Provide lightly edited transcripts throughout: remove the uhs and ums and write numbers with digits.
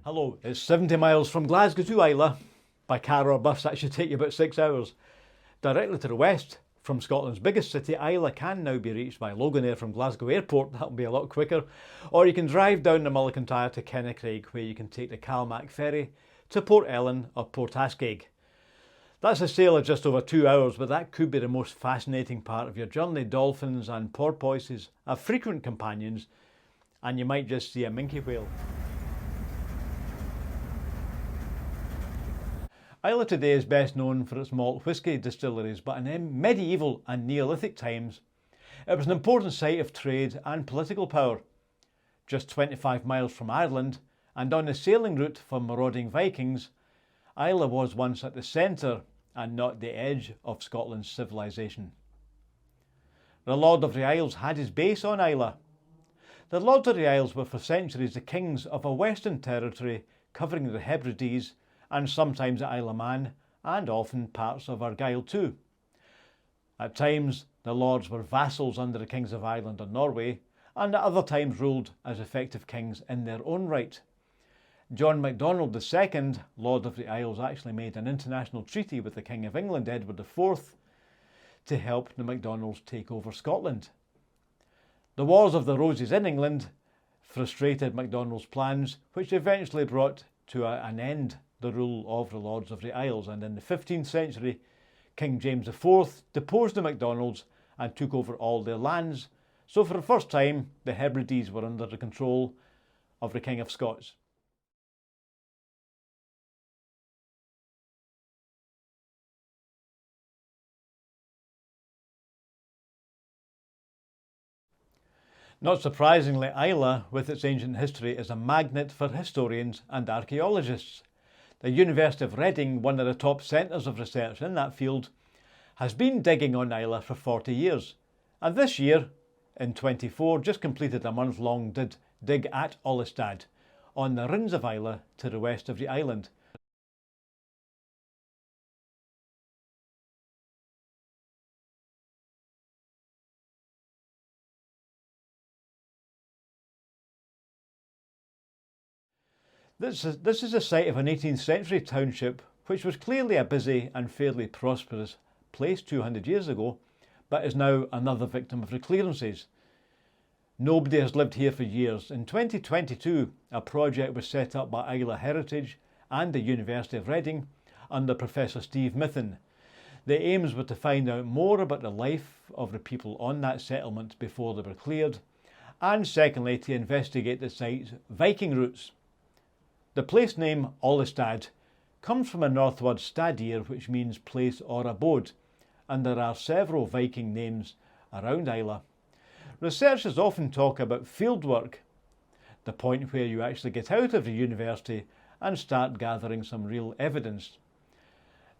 Hello, it's 70 miles from Glasgow to Islay. By car or bus that should take you about 6 hours. Directly to the west, from Scotland's biggest city, Islay can now be reached by Loganair from Glasgow Airport, that'll be a lot quicker. Or you can drive down the Mull of Kintyre to Kennaicraig, where you can take the Calmac ferry to Port Ellen or Port Ascaig. That's a sail of just over 2 hours, but that could be the most fascinating part of your journey. Dolphins and porpoises are frequent companions, and you might just see a minke whale. Islay today is best known for its malt whisky distilleries, but in medieval and Neolithic times, it was an important site of trade and political power. Just 25 miles from Ireland, and on the sailing route for marauding Vikings, Islay was once at the centre and not the edge of Scotland's civilisation. The Lord of the Isles had his base on Islay. The Lords of the Isles were for centuries the kings of a western territory covering the Hebrides and sometimes the Isle of Man, and often parts of Argyll too. At times, the lords were vassals under the kings of Ireland or Norway, and at other times ruled as effective kings in their own right. John MacDonald II, Lord of the Isles, actually made an international treaty with the King of England, Edward IV, to help the MacDonalds take over Scotland. The Wars of the Roses in England frustrated MacDonald's plans, which eventually brought to an end the rule of the Lords of the Isles, and in the 15th century, King James IV deposed the MacDonalds and took over all their lands, so for the first time the Hebrides were under the control of the King of Scots. Not surprisingly, Islay, with its ancient history, is a magnet for historians and archaeologists. The University of Reading, one of the top centres of research in that field, has been digging on Islay for 40 years, and this year, in 24, just completed a month-long dig at Olistadh, on the Rhinns of Islay to the west of the island. This is the site of an 18th century township which was clearly a busy and fairly prosperous place 200 years ago, but is now another victim of the clearances. Nobody has lived here for years. In 2022, a project was set up by Islay Heritage and the University of Reading under Professor Steve Mithen. The aims were to find out more about the life of the people on that settlement before they were cleared, and secondly, to investigate the site's Viking roots. The place name Olistadh comes from a northward stadir, which means place or abode, and there are several Viking names around Islay. Researchers often talk about fieldwork, the point where you actually get out of the university and start gathering some real evidence.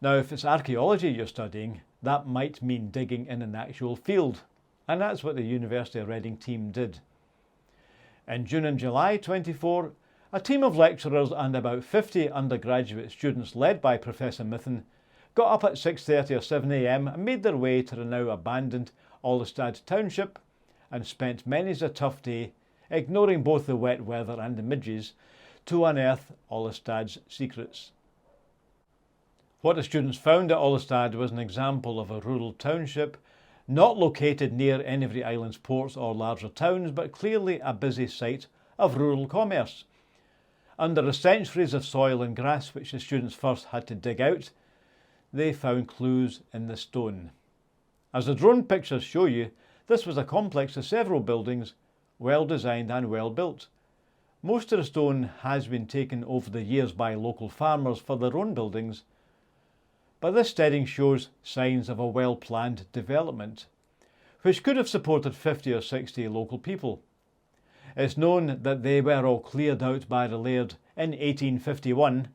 Now, if it's archaeology you're studying, that might mean digging in an actual field, and that's what the University of Reading team did. In June and July 24, a team of lecturers and about 50 undergraduate students led by Professor Mithen got up at 6:30 or 7 a.m. and made their way to the now abandoned Olistadh township and spent many's a tough day, ignoring both the wet weather and the midges, to unearth Olistadh's secrets. What the students found at Olistadh was an example of a rural township, not located near any of the island's ports or larger towns, but clearly a busy site of rural commerce. Under the centuries of soil and grass which the students first had to dig out, they found clues in the stone. As the drone pictures show you, this was a complex of several buildings, well designed and well built. Most of the stone has been taken over the years by local farmers for their own buildings, but this steading shows signs of a well-planned development, which could have supported 50 or 60 local people. It's known that they were all cleared out by the laird in 1851,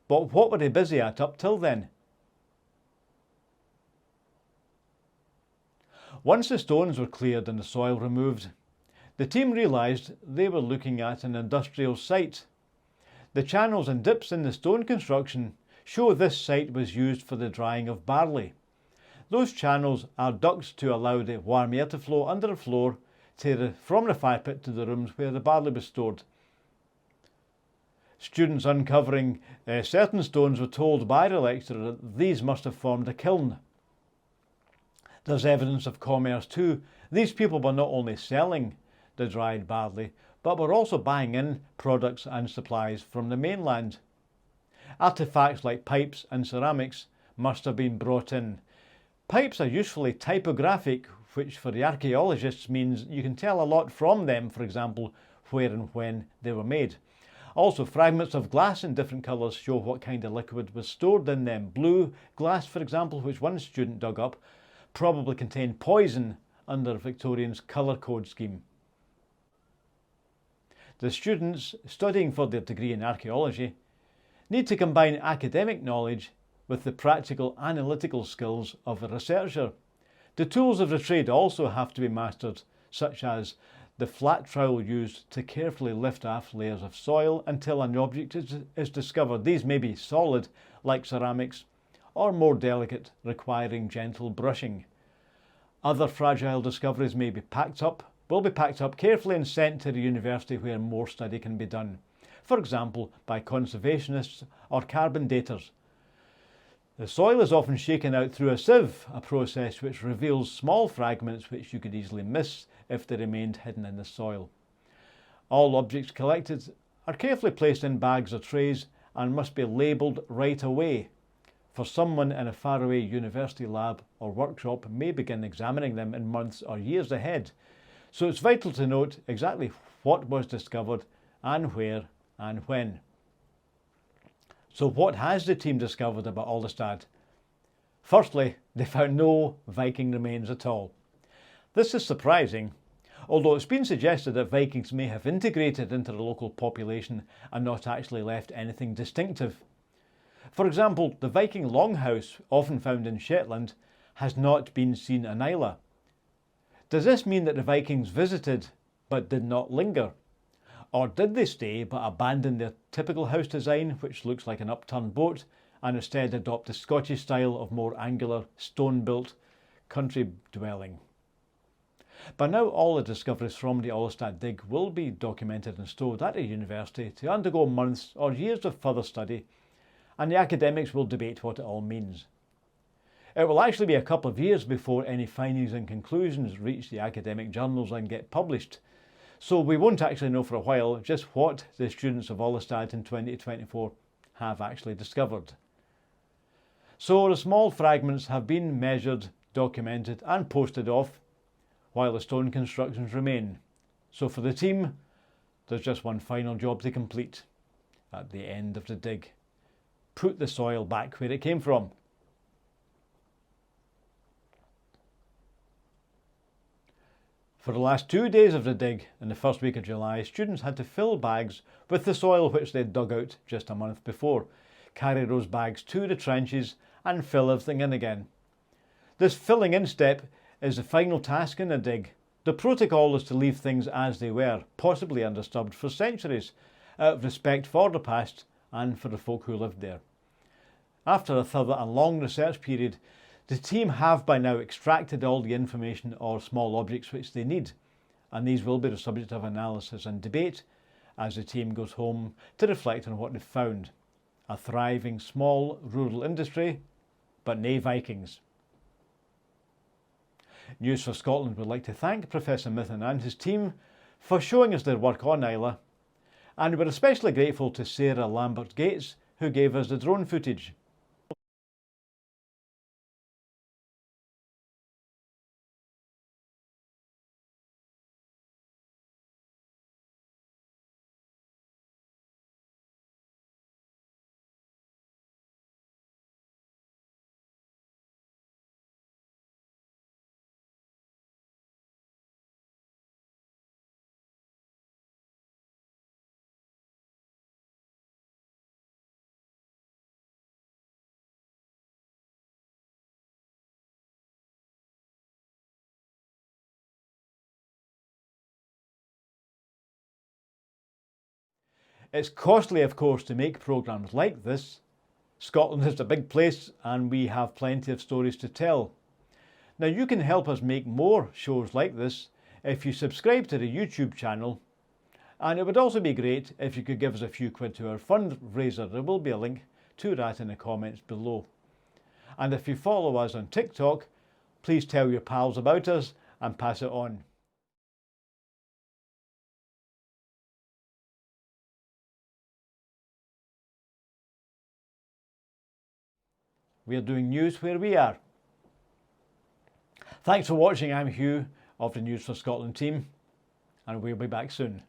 but what were they busy at up till then? Once the stones were cleared and the soil removed, the team realised they were looking at an industrial site. The channels and dips in the stone construction show this site was used for the drying of barley. Those channels are ducts to allow the warm air to flow under the floor from the fire pit to the rooms where the barley was stored. Students uncovering certain stones were told by the lecturer that these must have formed a kiln. There's evidence of commerce too. These people were not only selling the dried barley, but were also buying in products and supplies from the mainland. Artefacts like pipes and ceramics must have been brought in. Pipes are usefully typographic, which for the archaeologists means you can tell a lot from them, for example, where and when they were made. Also, fragments of glass in different colours show what kind of liquid was stored in them. Blue glass, for example, which one student dug up, probably contained poison under Victorian's colour code scheme. The students studying for their degree in archaeology need to combine academic knowledge with the practical analytical skills of a researcher. The tools of the trade also have to be mastered, such as the flat trowel used to carefully lift off layers of soil until an object is discovered. These may be solid, like ceramics, or more delicate, requiring gentle brushing. Other fragile discoveries will be packed up carefully and sent to the university where more study can be done, for example by conservationists or carbon daters. The soil is often shaken out through a sieve, a process which reveals small fragments which you could easily miss if they remained hidden in the soil. All objects collected are carefully placed in bags or trays and must be labelled right away, for someone in a faraway university lab or workshop may begin examining them in months or years ahead. So it's vital to note exactly what was discovered and where and when. So what has the team discovered about Olistadh? Firstly, they found no Viking remains at all. This is surprising, although it's been suggested that Vikings may have integrated into the local population and not actually left anything distinctive. For example, the Viking longhouse, often found in Shetland, has not been seen in Islay. Does this mean that the Vikings visited but did not linger? Or did they stay but abandon their typical house design, which looks like an upturned boat, and instead adopt the Scottish style of more angular, stone-built country dwelling? By now, all the discoveries from the Olistadh dig will be documented and stored at a university to undergo months or years of further study, and the academics will debate what it all means. It will actually be a couple of years before any findings and conclusions reach the academic journals and get published, so we won't actually know for a while just what the students of Olistadh in 2024 have actually discovered. So the small fragments have been measured, documented and posted off, while the stone constructions remain. So for the team, there's just one final job to complete at the end of the dig. Put the soil back where it came from. For the last 2 days of the dig in the first week of July, students had to fill bags with the soil which they'd dug out just a month before, carry those bags to the trenches and fill everything in again. This filling in step is the final task in the dig. The protocol is to leave things as they were, possibly undisturbed for centuries, out of respect for the past and for the folk who lived there. After a thorough and long research period, the team have by now extracted all the information or small objects which they need, and these will be the subject of analysis and debate as the team goes home to reflect on what they've found. A thriving small rural industry, but nae Vikings. News for Scotland would like to thank Professor Mithen and his team for showing us their work on Islay, and we're especially grateful to Sarah Lambert-Gates who gave us the drone footage. It's costly, of course, to make programmes like this. Scotland is a big place and we have plenty of stories to tell. Now you can help us make more shows like this if you subscribe to the YouTube channel And it would also be great if you could give us a few quid to our fundraiser. There will be a link to that in the comments below. And if you follow us on TikTok, please tell your pals about us and pass it on. We are doing news where we are. Thanks for watching. I'm Hugh of the News for Scotland team, and we'll be back soon.